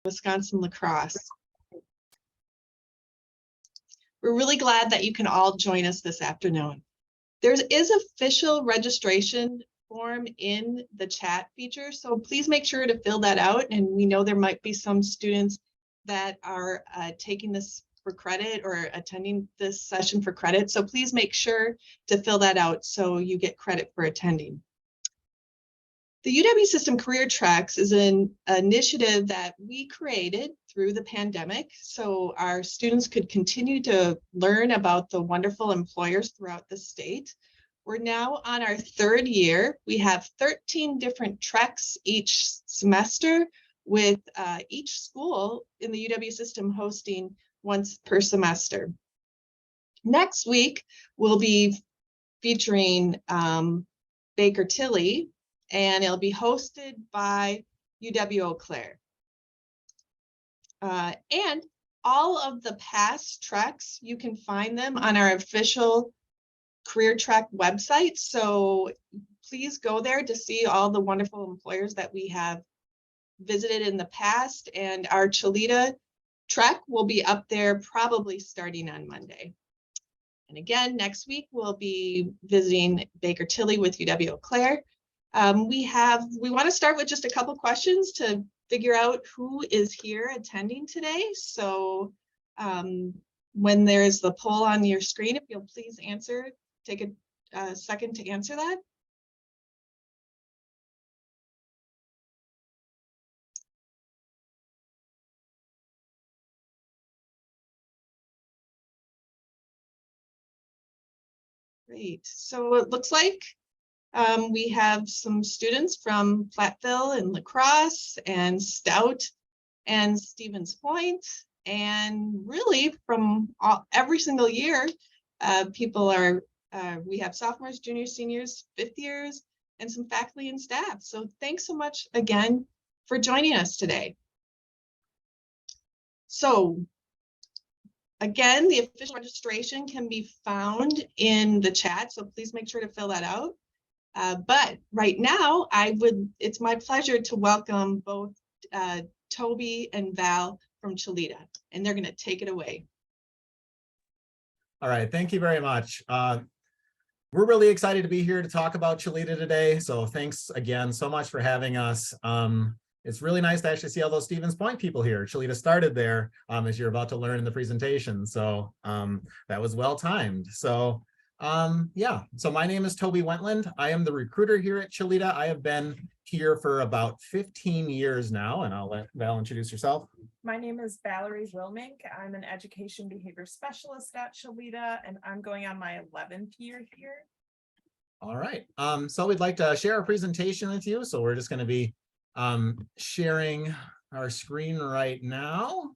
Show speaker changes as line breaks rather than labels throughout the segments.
Wisconsin La Crosse. We're really glad that you can all join us this afternoon. There is official registration form in the chat feature, so please make sure to fill that out. And we know there might be some students that are taking this for credit or attending this session for credit, so please make sure to fill that out so you get credit for attending. The UW System Career Tracks is an initiative that we created through the pandemic so our students could continue to learn about the wonderful employers throughout the state. We're now on our third year. We have 13 different treks each semester, with each school in the UW system hosting once per semester. Next week, we'll be featuring Baker Tilly, and it'll be hosted by UW Eau Claire. And all of the past treks, you can find them on our official career track website. So please go there to see all the wonderful employers that we have visited in the past. And our Chileda trek will be up there probably starting on Monday. And again, next week, we'll be visiting Baker Tilly with UW Eau Claire. We want to start with just a couple questions to figure out who is here attending today. So when there's the poll on your screen, if you'll please take a second to answer that. Great. So it looks like we have some students from Platteville and La Crosse and Stout and Stevens Point, and really from every single year, people are, we have sophomores, juniors, seniors, fifth years, and some faculty and staff. So thanks so much again for joining us today. So again, the official registration can be found in the chat, so please make sure to fill that out. But right now, it's my pleasure to welcome both Toby and Val from Chileda, and they're going to take it away.
All right, thank you very much. We're really excited to be here to talk about Chileda today. So thanks again so much for having us. It's really nice to actually see all those Stevens Point people here. Chileda started there, as you're about to learn in the presentation. So that was well timed. So yeah, so my name is Toby Wentland. I am the recruiter here at Chileda. I have been here for about 15 years now, and I'll let Val introduce yourself.
My name is Valerie Wilmink. I'm an education behavior specialist at Chileda, and I'm going on my 11th year here.
All right, so we'd like to share a presentation with you. So we're just going to be sharing our screen right now.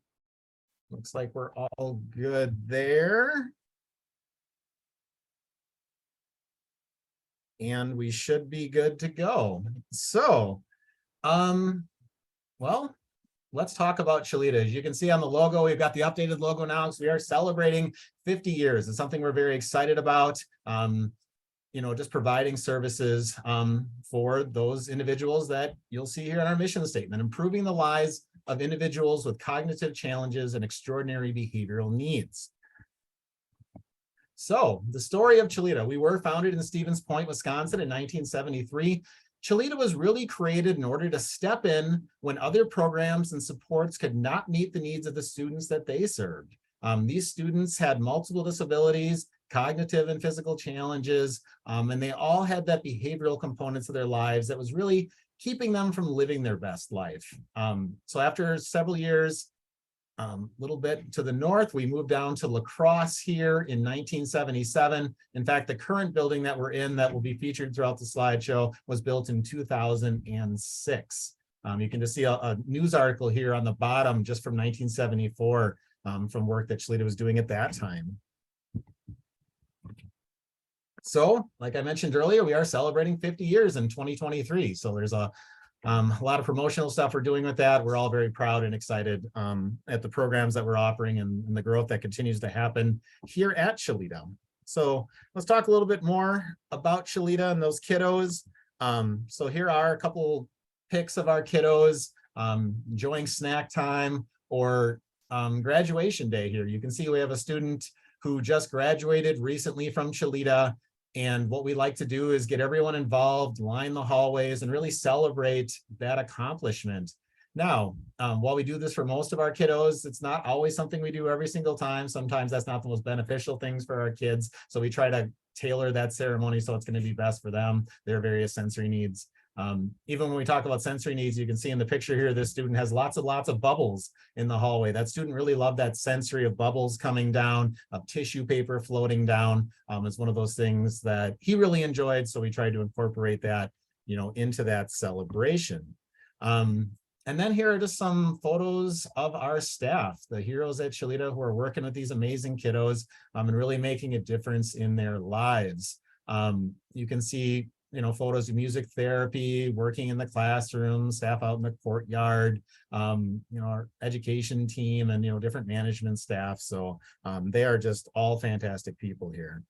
Looks like we're all good there. And we should be good to go. So, well, let's talk about Chileda. As you can see on the logo, we've got the updated logo now. So we are celebrating 50 years. It's something we're very excited about. You know, just providing services for those individuals that you'll see here in our mission statement, improving the lives of individuals with cognitive challenges and extraordinary behavioral needs. So the story of Chileda. We were founded in Stevens Point, Wisconsin in 1973. Chileda was really created in order to step in when other programs and supports could not meet the needs of the students that they served. These students had multiple disabilities, cognitive and physical challenges, and they all had that behavioral components of their lives that was really keeping them from living their best life. So after several years, a little bit to the north, we moved down to La Crosse here in 1977. In fact, the current building that we're in that will be featured throughout the slideshow was built in 2006. You can just see a news article here on the bottom just from 1974 from work that Chileda was doing at that time. So, like I mentioned earlier, we are celebrating 50 years in 2023. So there's a lot of promotional stuff we're doing with that. We're all very proud and excited at the programs that we're offering and the growth that continues to happen here at Chileda. So let's talk a little bit more about Chileda and those kiddos. So here are a couple pics of our kiddos. enjoying snack time, or graduation day here. You can see we have a student who just graduated recently from Chileda. And what we like to do is get everyone involved, line the hallways, and really celebrate that accomplishment. Now, while we do this for most of our kiddos, it's not always something we do every single time. Sometimes that's not the most beneficial things for our kids. So we try to tailor that ceremony so it's going to be best for them, their various sensory needs. Even when we talk about sensory needs, you can see in the picture here, this student has lots of bubbles in the hallway. That student really loved that sensory of bubbles coming down, of tissue paper floating down. It's one of those things that he really enjoyed. So we tried to incorporate that, into that celebration. And then here are just some photos of our staff, the heroes at Chileda who are working with these amazing kiddos and really making a difference in their lives. You can see, photos of music therapy, working in the classroom, staff out in the courtyard, our education team and, different management staff. So they are just all fantastic people here.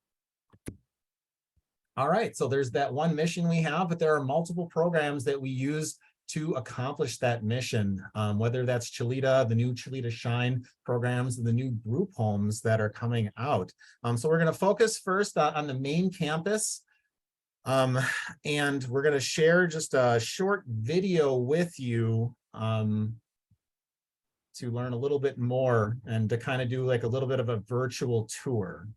All right, so there's that one mission we have, but there are multiple programs that we use to accomplish that mission, whether that's Chileda, the new Chileda Shine programs, and the new group homes that are coming out. So we're going to focus first on the main campus. And we're going to share just a short video with you to learn a little bit more and to kind of do like a little bit of a virtual tour.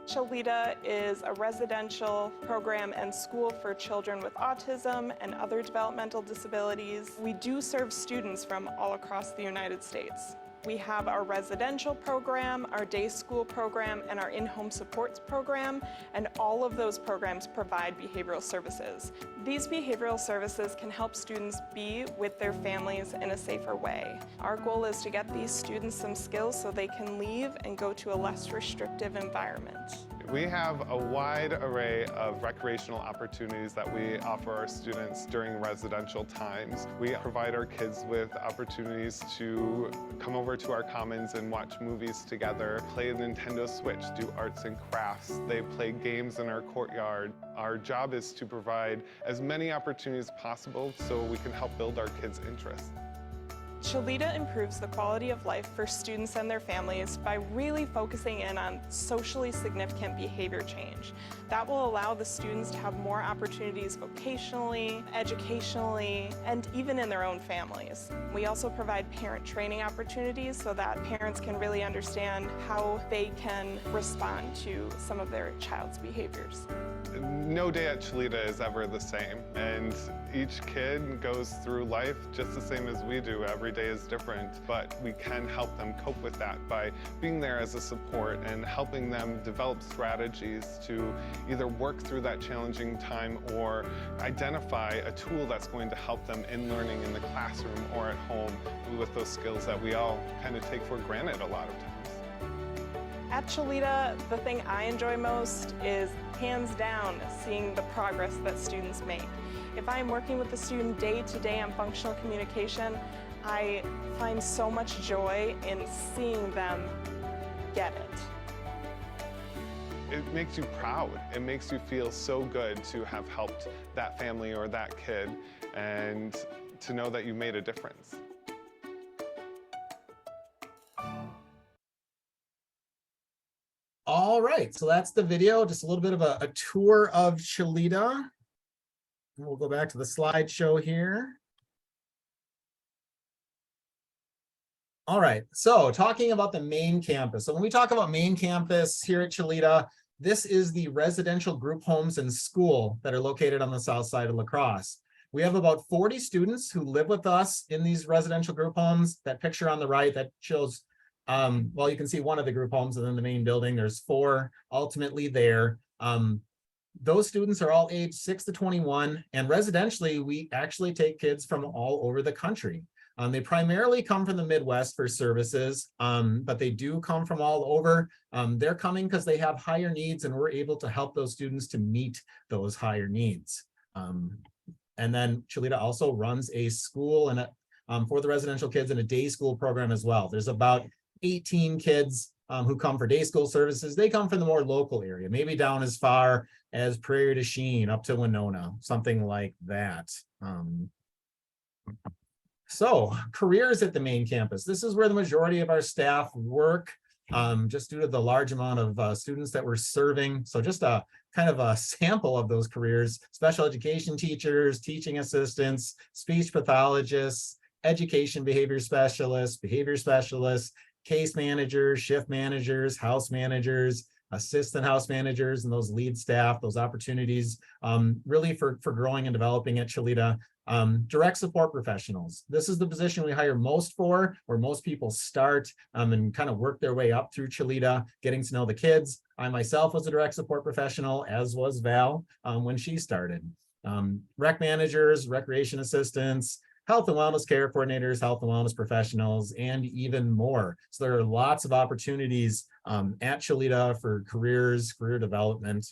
Chileda is a residential program and school for children with autism and other developmental disabilities. We do serve students from all across the United States. We have our residential program, our day school program, and our in-home supports program, and all of those programs provide behavioral services. These behavioral services can help students be with their families in a safer way. Our goal is to get these students some skills so they can leave and go to a less restrictive environment.
We have a wide array of recreational opportunities that we offer our students during residential times. We provide our kids with opportunities to come over to our commons and watch movies together, play a Nintendo Switch, do arts and crafts. They play games in our courtyard. Our job is to provide as many opportunities as possible so we can help build our kids' interests.
Chileda improves the quality of life for students and their families by really focusing in on socially significant behavior change. That will allow the students to have more opportunities vocationally, educationally, and even in their own families. We also provide parent training opportunities so that parents can really understand how they can respond to some of their child's behaviors.
No day at Chileda is ever the same, and each kid goes through life just the same as we do. Every day is different, but we can help them cope with that by being there as a support and helping them develop strategies to either work through that challenging time or identify a tool that's going to help them in learning in the classroom or at home with those skills that we all kind of take for granted a lot of times.
At Chileda, the thing I enjoy most is, hands down, seeing the progress that students make. If I'm working with a student day to day on functional communication, I find so much joy in seeing them get it.
It makes you proud. It makes you feel so good to have helped that family or that kid and to know that you made a difference.
All right, so that's the video, just a little bit of a tour of Chileda. We'll go back to the slideshow here. All right, so talking about the main campus. So when we talk about main campus here at Chileda, this is the residential group homes and school that are located on the south side of La Crosse. We have about 40 students who live with us in these residential group homes. That picture on the right, that shows well, you can see one of the group homes and then the main building. There's 4 ultimately there. Those students are all aged 6 to 21, and residentially, we actually take kids from all over the country. They primarily come from the Midwest for services, but they do come from all over. They're coming because they have higher needs, and we're able to help those students to meet those higher needs. And then Chileda also runs a school and for the residential kids and a day school program as well. There's about 18 kids who come for day school services. They come from the more local area, maybe down as far as Prairie du Chien up to Winona, something like that. So careers at the main campus. This is where the majority of our staff work, just due to the large amount of students that we're serving. So just a kind of a sample of those careers: special education teachers, teaching assistants, speech pathologists, education behavior specialists, case managers, shift managers, house managers, assistant house managers, and those lead staff, those opportunities really for growing and developing at Chileda. Direct support professionals. This is the position we hire most for, where most people start and kind of work their way up through Chileda, getting to know the kids. I myself was a direct support professional, as was Val when she started. Rec managers, recreation assistants, health and wellness care coordinators, health and wellness professionals, and even more. So there are lots of opportunities at Chileda for careers, career development.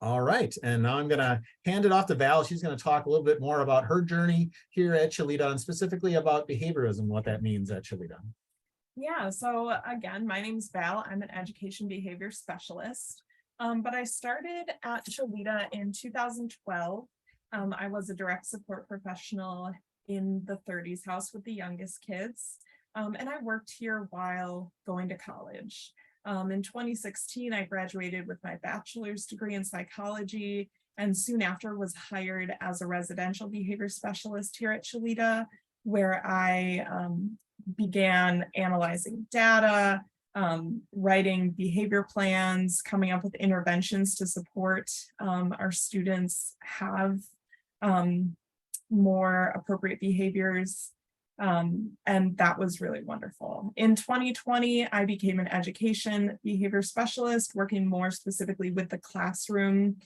All right, and now I'm gonna hand it off to Val. She's gonna talk a little bit more about her journey here at Chileda and specifically about behaviorism, what that means at Chileda.
Yeah, so again, my name's Val. I'm an education behavior specialist, but I started at Chileda in 2012. I was a direct support professional in the 30s house with the youngest kids, and I worked here while going to college. In 2016, I graduated with my bachelor's degree in psychology, and soon after was hired as a residential behavior specialist here at Chileda, where I began analyzing data, writing behavior plans, coming up with interventions to support our students have more appropriate behaviors. And that was really wonderful. In 2020, I became an education behavior specialist, working more specifically with the classroom,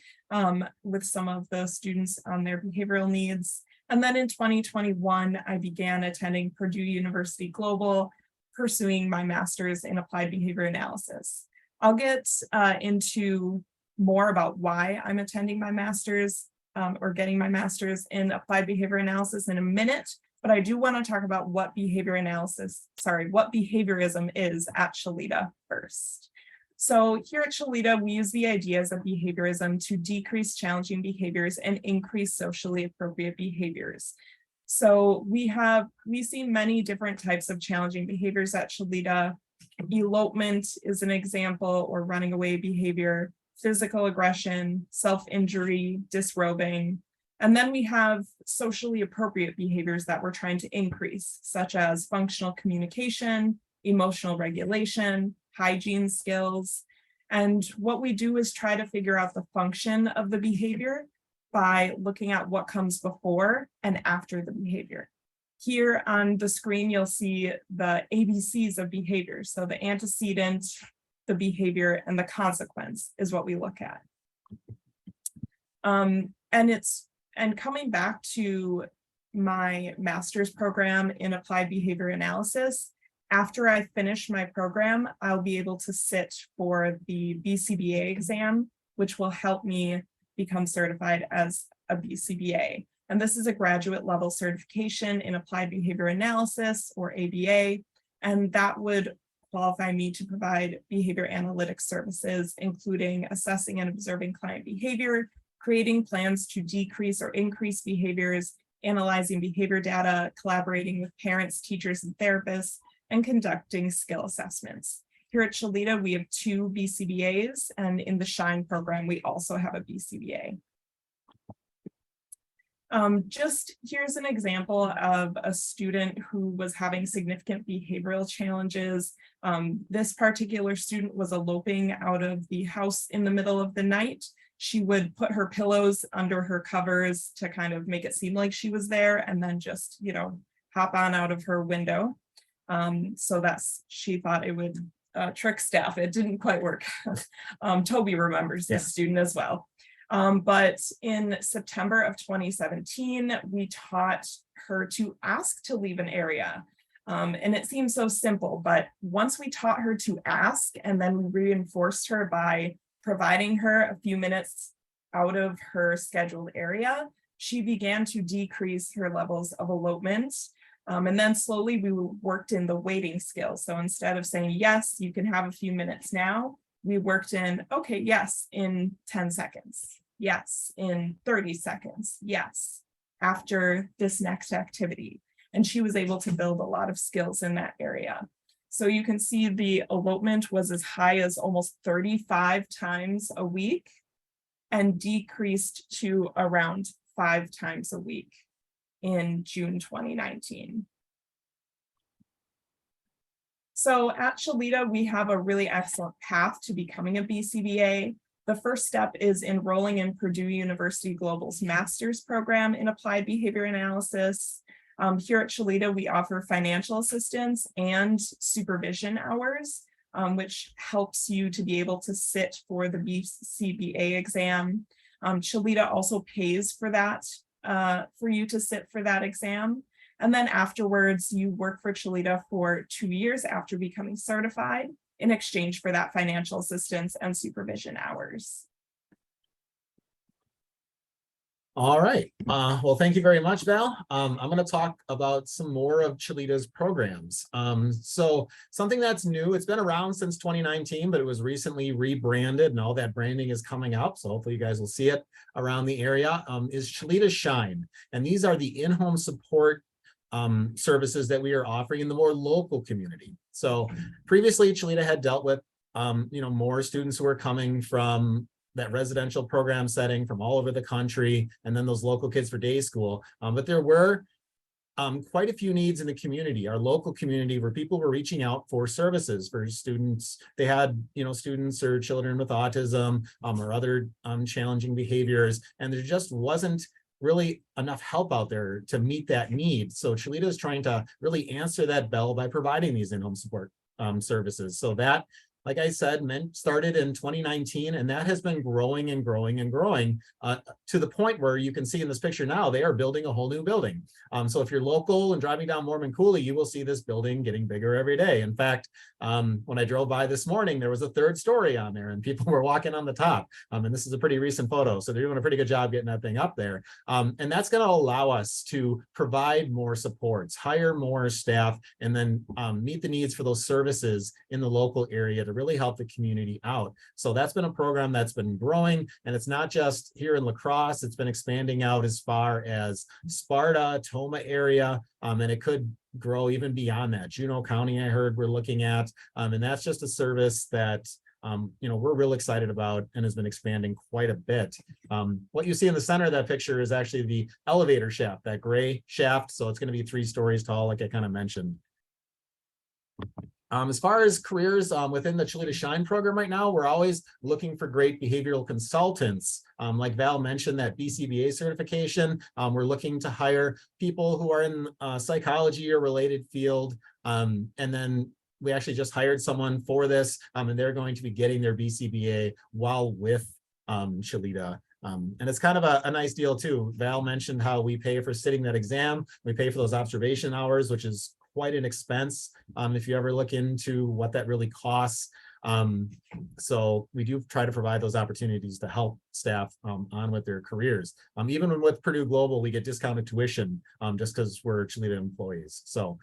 with some of the students on their behavioral needs. And then in 2021, I began attending Purdue University Global, pursuing my master's in applied behavior analysis. I'll get into more about why I'm attending my master's or getting my master's in applied behavior analysis in a minute. But I do want to talk about what behaviorism is at Chileda first. So here at Chileda, we use the ideas of behaviorism to decrease challenging behaviors and increase socially appropriate behaviors. So we see many different types of challenging behaviors at Chileda. Elopement is an example, or running away behavior, physical aggression, self-injury, disrobing. And then we have socially appropriate behaviors that we're trying to increase, such as functional communication, emotional regulation, hygiene skills. And what we do is try to figure out the function of the behavior by looking at what comes before and after the behavior. Here on the screen, you'll see the ABCs of behavior. So the antecedent, the behavior, and the consequence is what we look at. And coming back to my master's program in applied behavior analysis, after I finish my program, I'll be able to sit for the BCBA exam, which will help me become certified as a BCBA. And this is a graduate level certification in applied behavior analysis, or ABA, and that would qualify me to provide behavior analytics services, including assessing and observing client behavior, creating plans to decrease or increase behaviors, analyzing behavior data, collaborating with parents, teachers, and therapists, and conducting skill assessments. Here at Chileda, we have 2 BCBAs, and in the SHINE program, we also have a BCBA. Just here's an example of a student who was having significant behavioral challenges. This particular student was eloping out of the house in the middle of the night. She would put her pillows under her covers to kind of make it seem like she was there, and then just, hop on out of her window. So she thought it would trick staff. It didn't quite work. Toby remembers this student as well. But in September of 2017, we taught her to ask to leave an area. And it seems so simple, but once we taught her to ask, and then we reinforced her by providing her a few minutes out of her scheduled area, she began to decrease her levels of elopement. And then slowly we worked in the waiting skills. So instead of saying, yes, you can have a few minutes now, we worked in, okay, yes, in 10 seconds. Yes, in 30 seconds. Yes, after this next activity. And she was able to build a lot of skills in that area. So you can see the elopement was as high as almost 35 times a week and decreased to around 5 times a week in June 2019. So at Chileda, we have a really excellent path to becoming a BCBA. The first step is enrolling in Purdue University Global's master's program in applied behavior analysis. Here at Chileda, we offer financial assistance and supervision hours, which helps you to be able to sit for the BCBA exam. Chileda also pays for that, for you to sit for that exam. And then afterwards, you work for Chileda for 2 years after becoming certified in exchange for that financial assistance and supervision hours.
All right. Well, thank you very much, Val. I'm going to talk about some more of Chileda's programs. So something that's new, it's been around since 2019, but it was recently rebranded and all that branding is coming up. So hopefully you guys will see it around the area, is Chileda Shine. And these are the in-home support services that we are offering in the more local community. So previously Chileda had dealt with, more students who were coming from that residential program setting from all over the country, and then those local kids for day school. But there were quite a few needs in the community, our local community, where people were reaching out for services for students. They had, students or children with autism or other challenging behaviors, and there just wasn't really enough help out there to meet that need. So Chileda is trying to really answer that bell by providing these in-home support services. So that, like I said, started in 2019, and that has been growing and growing and growing to the point where you can see in this picture now, they are building a whole new building. So if you're local and driving down Mormon Coulee, you will see this building getting bigger every day. In fact, when I drove by this morning, there was a 3rd story on there and people were walking on the top. And this is a pretty recent photo. So they're doing a pretty good job getting that thing up there. And that's going to allow us to provide more supports, hire more staff, and then meet the needs for those services in the local area to really help the community out. So that's been a program that's been growing, and it's not just here in La Crosse, it's been expanding out as far as Sparta, Toma area, and it could grow even beyond that. Juneau County, I heard we're looking at, and that's just a service that we're real excited about and has been expanding quite a bit. What you see in the center of that picture is actually the elevator shaft, that gray shaft. So it's going to be 3 stories tall, like I kind of mentioned. As far as careers within the Chileda Shine program right now, we're always looking for great behavioral consultants. Like Val mentioned, that BCBA certification, we're looking to hire people who are in psychology or related field. And then we actually just hired someone for this, and they're going to be getting their BCBA while with Chileda. And it's kind of a nice deal too. Val mentioned how we pay for sitting that exam. We pay for those observation hours, which is quite an expense if you ever look into what that really costs. So we do try to provide those opportunities to help staff on with their careers. Even with Purdue Global, we get discounted tuition just because we're Chileda employees. So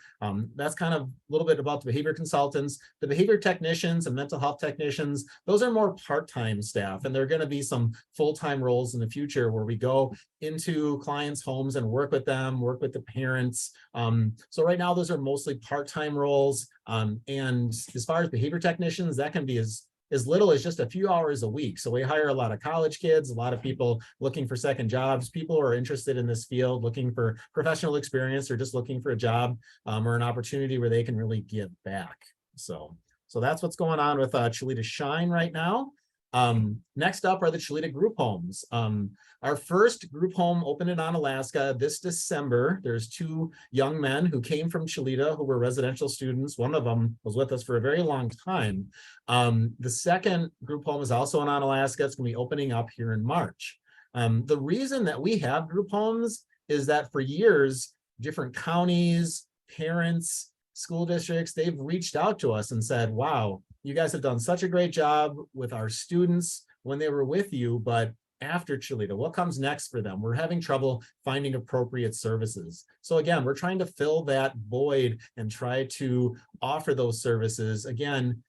that's kind of a little bit about the behavior consultants. The behavior technicians and mental health technicians, those are more part-time staff, and there are going to be some full-time roles in the future where we go into clients' homes and work with them, work with the parents. So right now, those are mostly part-time roles. And as far as behavior technicians, that can be as little as just a few hours a week. So we hire a lot of college kids, a lot of people looking for second jobs, people who are interested in this field, looking for professional experience, or just looking for a job or an opportunity where they can really give back. So that's what's going on with Chileda Shine right now. Next up are the Chileda group homes. Our first group home opened in Onalaska this December. There's 2 young men who came from Chileda who were residential students. One of them was with us for a very long time. The second group home is also in Onalaska. It's going to be opening up here in March. The reason that we have group homes is that for years, different counties, parents, school districts, they've reached out to us and said, wow, you guys have done such a great job with our students when they were with you, but after Chileda? What comes next for them? We're having trouble finding appropriate services. So again, we're trying to fill that void and try to offer those services again,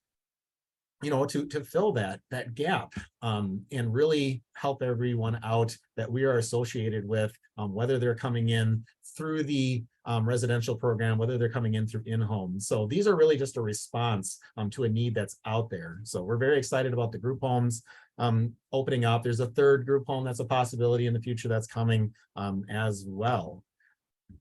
to fill that gap, and really help everyone out that we are associated with, whether they're coming in through the residential program, whether they're coming in through in-home. So these are really just a response to a need that's out there. So we're very excited about the group homes opening up. There's a third group home that's a possibility in the future that's coming as well.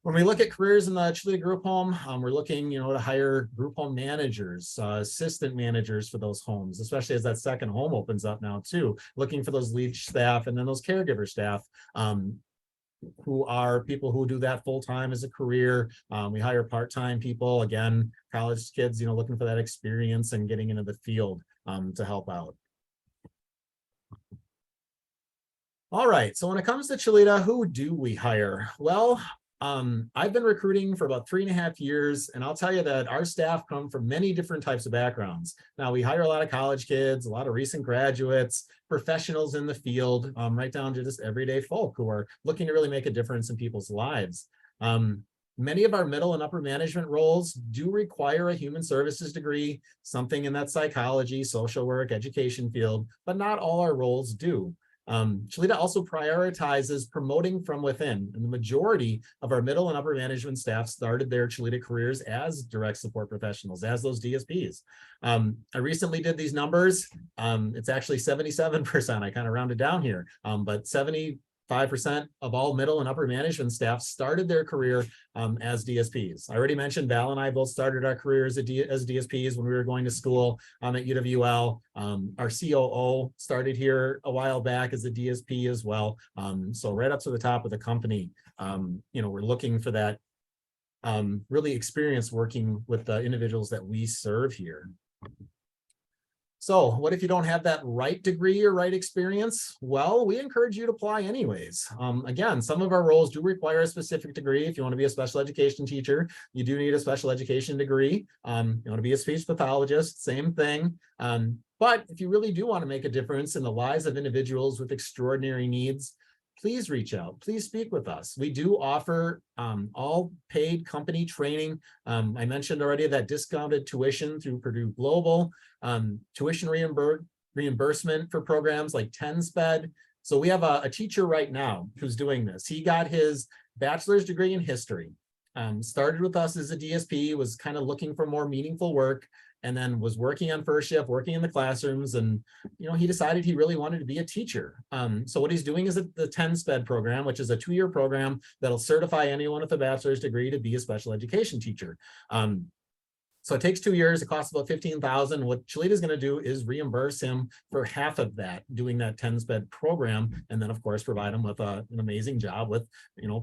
When we look at careers in the Chileda group home, we're looking, to hire group home managers, assistant managers for those homes, especially as that second home opens up now too, looking for those lead staff and then those caregiver staff, who are people who do that full-time as a career. We hire part-time people, again, college kids, looking for that experience and getting into the field to help out. All right, so when it comes to Chileda, who do we hire? Well, I've been recruiting for about 3.5 years, and I'll tell you that our staff come from many different types of backgrounds. Now, we hire a lot of college kids, a lot of recent graduates, professionals in the field, right down to just everyday folk who are looking to really make a difference in people's lives. Many of our middle and upper management roles do require a human services degree, something in that psychology, social work, education field, but not all our roles do. Chileda also prioritizes promoting from within, and the majority of our middle and upper management staff started their Chileda careers as direct support professionals, as those DSPs. I recently did these numbers. It's actually 77%. I kind of rounded down here, but 75% of all middle and upper management staff started their career as DSPs. I already mentioned Val and I both started our careers as DSPs when we were going to school at UWL. Our COO started here a while back as a DSP as well. So right up to the top of the company, we're looking for that really experience working with the individuals that we serve here. So what if you don't have that right degree or right experience? Well, we encourage you to apply anyways. Again, some of our roles do require a specific degree. If you want to be a special education teacher, you do need a special education degree. You want to be a speech pathologist, same thing. But if you really do want to make a difference in the lives of individuals with extraordinary needs, please reach out, please speak with us. We do offer all paid company training. I mentioned already that discounted tuition through Purdue Global, tuition reimbursement for programs like TenSped. So we have a teacher right now who's doing this. He got his bachelor's degree in history, started with us as a DSP, was kind of looking for more meaningful work, and then was working on first shift, working in the classrooms, and he decided he really wanted to be a teacher. So what he's doing is the TenSped program, which is a 2-year program that'll certify anyone with a bachelor's degree to be a special education teacher. So it takes 2 years, it costs about $15,000. What Chileda is going to do is reimburse him for half of that, doing that TenSped program, and then of course provide him with an amazing job with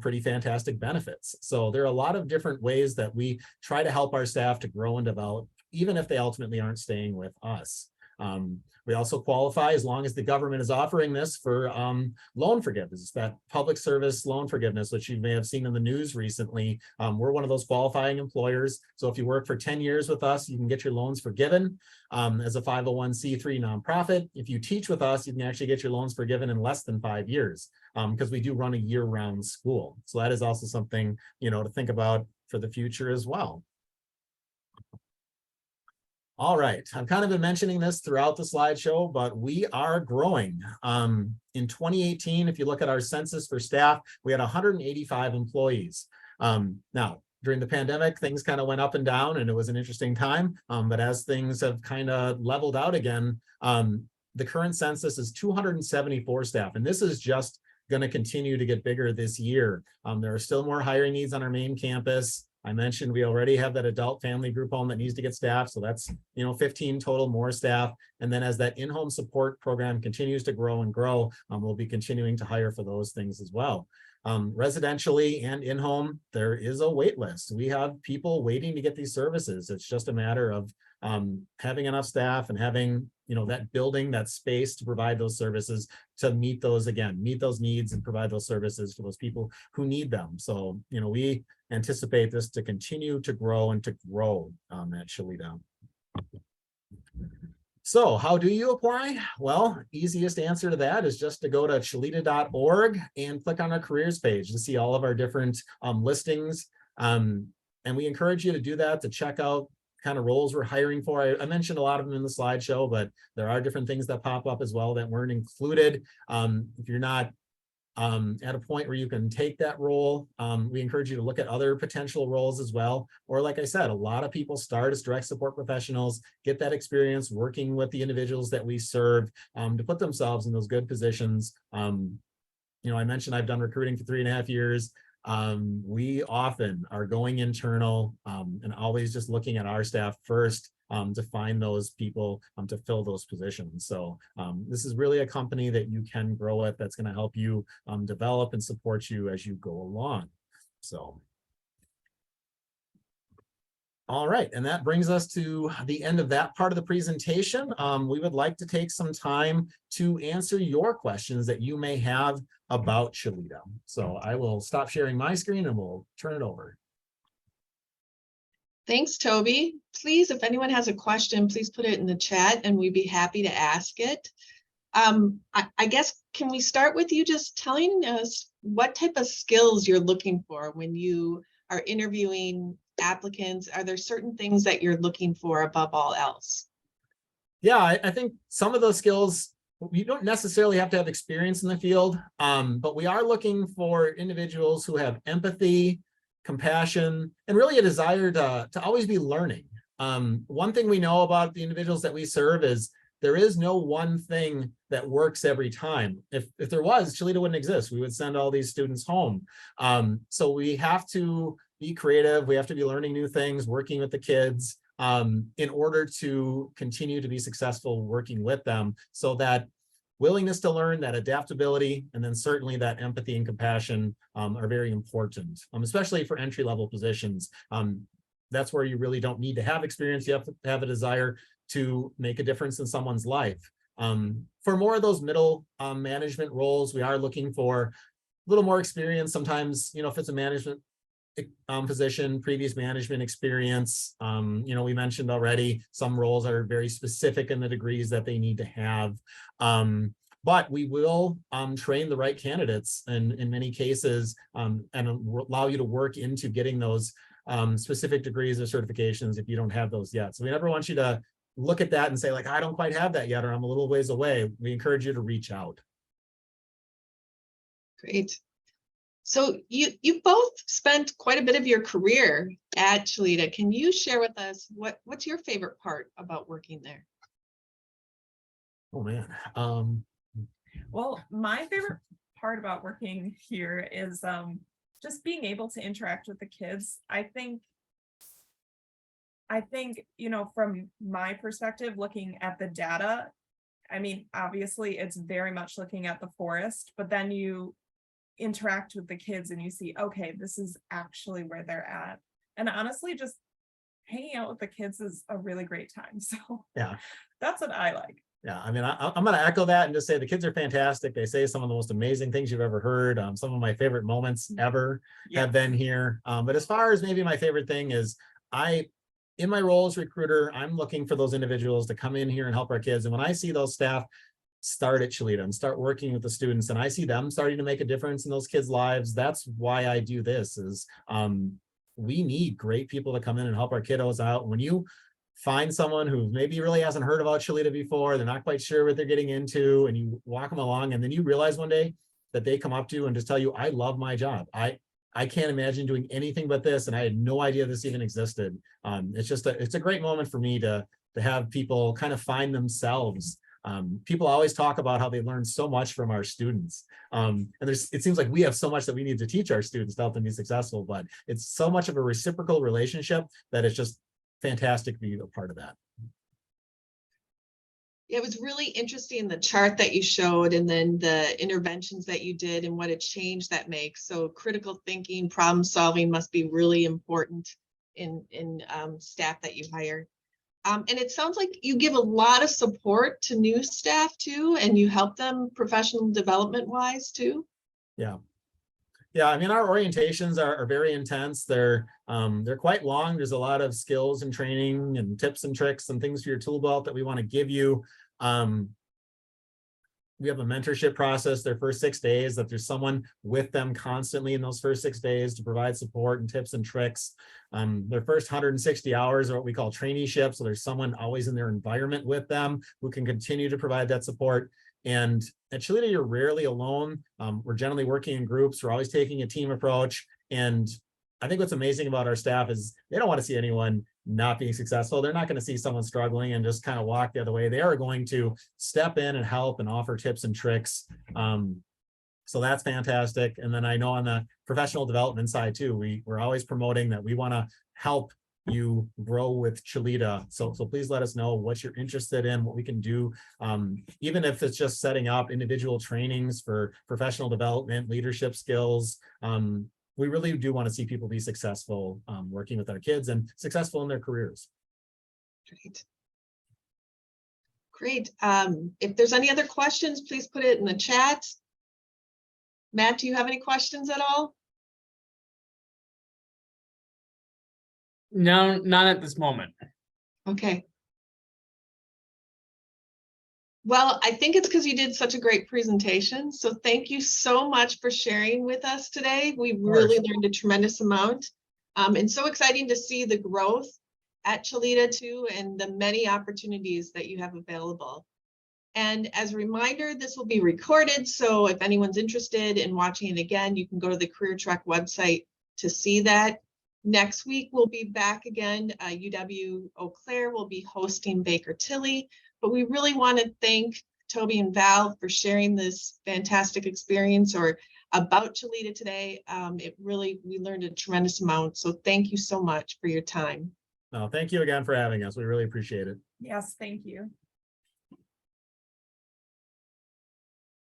pretty fantastic benefits. So there are a lot of different ways that we try to help our staff to grow and develop, even if they ultimately aren't staying with us. We also qualify, as long as the government is offering this, for loan forgiveness, that public service loan forgiveness, which you may have seen in the news recently. We're one of those qualifying employers. So if you work for 10 years with us, you can get your loans forgiven as a 501c3 nonprofit. If you teach with us, you can actually get your loans forgiven in less than 5 years, because we do run a year-round school. So that is also something to think about for the future as well. All right, I've kind of been mentioning this throughout the slideshow, but we are growing. In 2018, if you look at our census for staff, we had 185 employees. Now, during the pandemic, things kind of went up and down, and it was an interesting time. But as things have kind of leveled out again, the current census is 274 staff, and this is just going to continue to get bigger this year. There are still more hiring needs on our main campus. I mentioned we already have that adult family group home that needs to get staff. So that's, 15 total more staff. And then as that in-home support program continues to grow and grow, we'll be continuing to hire for those things as well. Residentially and in-home, there is a wait list. We have people waiting to get these services. It's just a matter of having enough staff and having, that building, that space to provide those services, to meet those needs and provide those services for those people who need them. So, we anticipate this to continue to grow and to grow at Chileda. So how do you apply? Well, easiest answer to that is just to go to chileda.org and click on our careers page to see all of our different listings. And we encourage you to do that, to check out kind of roles we're hiring for. I mentioned a lot of them in the slideshow, but there are different things that pop up as well that weren't included. If you're not at a point where you can take that role, we encourage you to look at other potential roles as well. Or like I said, a lot of people start as direct support professionals, get that experience working with the individuals that we serve, to put themselves in those good positions. You know, I mentioned I've done recruiting for 3.5 years. We often are going internal and always just looking at our staff first to find those people to fill those positions. So this is really a company that you can grow with, that's going to help you develop and support you as you go along. So. All right, and that brings us to the end of that part of the presentation. We would like to take some time to answer your questions that you may have about Chileda. So I will stop sharing my screen and we'll turn it over.
Thanks, Toby. Please, if anyone has a question, please put it in the chat and we'd be happy to ask it. I guess, can we start with you just telling us what type of skills you're looking for when you are interviewing applicants? Are there certain things that you're looking for above all else?
Yeah, I think some of those skills, you don't necessarily have to have experience in the field, but we are looking for individuals who have empathy, compassion, and really a desire to always be learning. One thing we know about the individuals that we serve is there is no one thing that works every time. If there was, Chileda wouldn't exist. We would send all these students home. So we have to be creative. We have to be learning new things, working with the kids in order to continue to be successful working with them. So that willingness to learn, that adaptability, and then certainly that empathy and compassion are very important, especially for entry-level positions. That's where you really don't need to have experience. You have to have a desire to make a difference in someone's life. For more of those middle management roles, we are looking for a little more experience. Sometimes, you know, if it's a management position, previous management experience, you know, we mentioned already, some roles are very specific in the degrees that they need to have. But we will train the right candidates in many cases and allow you to work into getting those specific degrees or certifications if you don't have those yet. So we never want you to look at that and say, like, I don't quite have that yet, or I'm a little ways away. We encourage you to reach out.
Great. So you both spent quite a bit of your career at Chileda. Can you share with us what's your favorite part about working there?
Oh man.
Well, my favorite part about working here is just being able to interact with the kids. I think, you know, from my perspective, looking at the data, I mean, obviously it's very much looking at the forest, but then you interact with the kids and you see, okay, this is actually where they're at. And honestly, just hanging out with the kids is a really great time. So
Yeah,
that's what I like.
yeah. I mean, I'm going to echo that and just say the kids are fantastic. They say some of the most amazing things you've ever heard. Some of my favorite moments ever have been here. But as far as maybe my favorite thing is, in my role as recruiter, I'm looking for those individuals to come in here and help our kids. And when I see those staff start at Chileda and start working with the students, and I see them starting to make a difference in those kids' lives, that's why I do this. Is we need great people to come in and help our kiddos out. When you find someone who maybe really hasn't heard about Chileda before, they're not quite sure what they're getting into, and you walk them along, and then you realize one day that they come up to you and just tell you, I love my job. I can't imagine doing anything but this, and I had no idea this even existed. It's a great moment for me to have people kind of find themselves. People always talk about how they learn so much from our students. And it seems like we have so much that we need to teach our students to help them be successful, but it's so much of a reciprocal relationship that it's just fantastic to be a part of that.
It was really interesting, the chart that you showed, and then the interventions that you did and what a change that makes. So critical thinking, problem solving must be really important in staff that you hire. And it sounds like you give a lot of support to new staff too, and you help them professional development wise too.
Yeah. Yeah, I mean, our orientations are very intense. They're quite long. There's a lot of skills and training and tips and tricks and things for your tool belt that we want to give you. We have a mentorship process their first 6 days, that there's someone with them constantly in those first 6 days to provide support and tips and tricks. Their first 160 hours are what we call traineeship. So there's someone always in their environment with them who can continue to provide that support. And at Chileda, you're rarely alone. We're generally working in groups. We're always taking a team approach. And I think what's amazing about our staff is they don't want to see anyone not being successful. They're not going to see someone struggling and just kind of walk the other way. They are going to step in and help and offer tips and tricks. So that's fantastic. And then I know on the professional development side too, we're always promoting that we want to help you grow with Chileda. So please let us know what you're interested in, what we can do. Even if it's just setting up individual trainings for professional development, leadership skills. We really do want to see people be successful working with our kids and successful in their careers.
Great. Great. If there's any other questions, please put it in the chat. Matt, do you have any questions at all?
No, not at this moment.
Okay. Well, I think it's because you did such a great presentation. So thank you so much for sharing with us today. We really learned a tremendous amount. And so exciting to see the growth at Chileda too, and the many opportunities that you have available. And as a reminder, this will be recorded. So if anyone's interested in watching it again, you can go to the Career Track website to see that. Next week, we'll be back again. UW Eau Claire will be hosting Baker Tilly. But we really want to thank Toby and Val for sharing this fantastic experience or about Chileda today. We learned a tremendous amount. So thank you so much for your time.
No, thank you again for having us. We really appreciate it.
Yes, thank you.